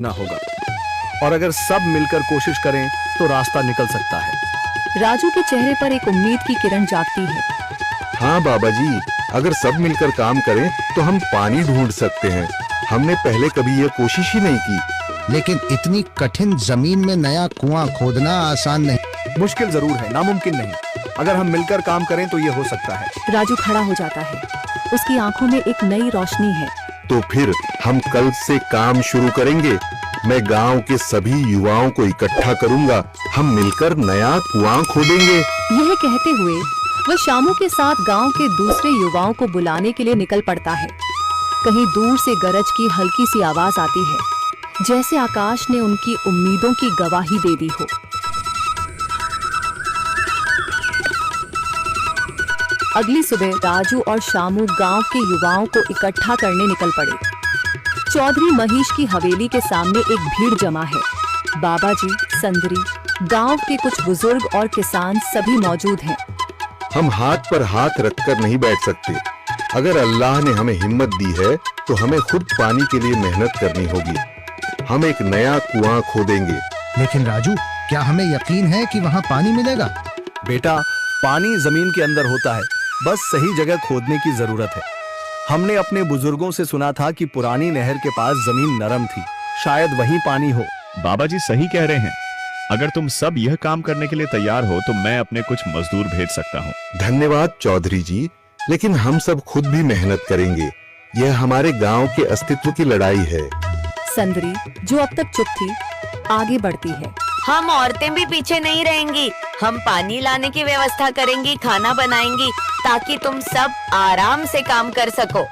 ना होगा, और अगर सब मिलकर कोशिश करें तो रास्ता निकल सकता है। राजू के चेहरे पर एक उम्मीद की किरण जागती है। हाँ बाबा जी, अगर सब मिलकर काम करें तो हम पानी ढूंढ सकते हैं। हमने पहले कभी ये कोशिश ही नहीं की। लेकिन इतनी कठिन जमीन में नया कुआं खोदना आसान नहीं। मुश्किल जरूर है, नामुमकिन नहीं। अगर हम मिलकर काम करें तो ये हो सकता है। राजू खड़ा हो जाता है। उसकी आंखों में एक नई रोशनी है। तो फिर हम कल से काम शुरू करेंगे। मैं गांव के सभी युवाओं को इकट्ठा करूंगा। हम मिलकर नया कुआं खोदेंगे। यह कहते हुए वह शामू के साथ गांव के दूसरे युवाओं को बुलाने के लिए निकल पड़ता है। कहीं दूर से गरज की हल्की सी आवाज आती है, जैसे आकाश ने उनकी उम्मीदों की गवाही दे दी हो। अगली सुबह राजू और शामू गांव के युवाओं को इकट्ठा करने निकल पड़े। चौधरी महेश की हवेली के सामने एक भीड़ जमा है। बाबा जी, संदरी, गांव के कुछ बुजुर्ग और किसान सभी मौजूद हैं। हम हाथ पर हाथ रखकर नहीं बैठ सकते। अगर अल्लाह ने हमें हिम्मत दी है तो हमें खुद पानी के लिए मेहनत करनी होगी। हम एक नया कुआं खोदेंगे। लेकिन राजू, क्या हमें यकीन है कि वहाँ पानी मिलेगा? बेटा, पानी जमीन के अंदर होता है, बस सही जगह खोदने की जरूरत है। हमने अपने बुजुर्गों से सुना था कि पुरानी नहर के पास जमीन नरम थी, शायद वहीं पानी हो। बाबा जी सही कह रहे हैं। अगर तुम सब यह काम करने के लिए तैयार हो तो मैं अपने कुछ मजदूर भेज सकता हूँ। धन्यवाद चौधरी जी, लेकिन हम सब खुद भी मेहनत करेंगे। यह हमारे गांव के अस्तित्व की लड़ाई है। संदरी, जो अब तक चुप थी, आगे बढ़ती है। हम औरतें भी पीछे नहीं रहेंगी। हम पानी लाने की व्यवस्था करेंगी, खाना बनाएंगी, ताकि तुम सब आराम से काम कर सको।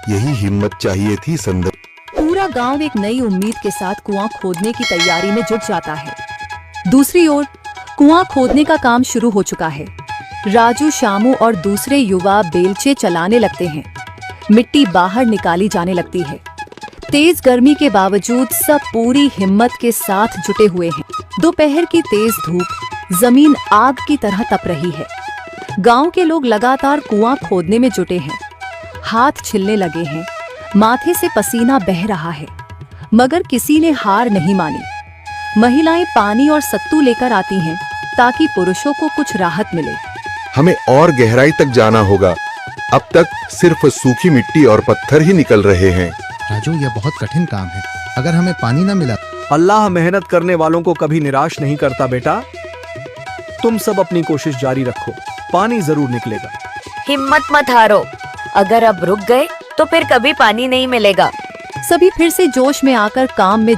यही हिम्मत चाहिए थी संदर। पूरा गांव एक नई उम्मीद के साथ कुआं खोदने की तैयारी में जुट जाता है। दूसरी ओर कुआं खोदने का काम शुरू हो चुका है। राजू, शामू और दूसरे युवा बेलचे चलाने लगते हैं। मिट्टी बाहर निकाली जाने लगती है। तेज गर्मी के बावजूद सब पूरी हिम्मत के साथ जुटे हुए हैं। दोपहर की तेज धूप जमीन आग की तरह तप रही है। गांव के लोग लगातार कुआं खोदने में जुटे हैं। हाथ छिलने लगे हैं, माथे से पसीना बह रहा है, मगर किसी ने हार नहीं मानी। महिलाएं पानी और सत्तू लेकर आती हैं ताकि पुरुषों को कुछ राहत मिले। हमें और गहराई तक जाना होगा। अब तक सिर्फ सूखी मिट्टी और पत्थर ही निकल रहे हैं। राजू, यह बहुत कठिन काम है। अगर हमें पानी न मिला। अल्लाह मेहनत करने वालों को कभी निराश नहीं करता बेटा। तुम सब अपनी कोशिश जारी रखो, पानी जरूर निकलेगा। हिम्मत मत हारो। अगर अब रुक गए तो फिर कभी पानी नहीं मिलेगा। सभी फिर से जोश में आकर काम में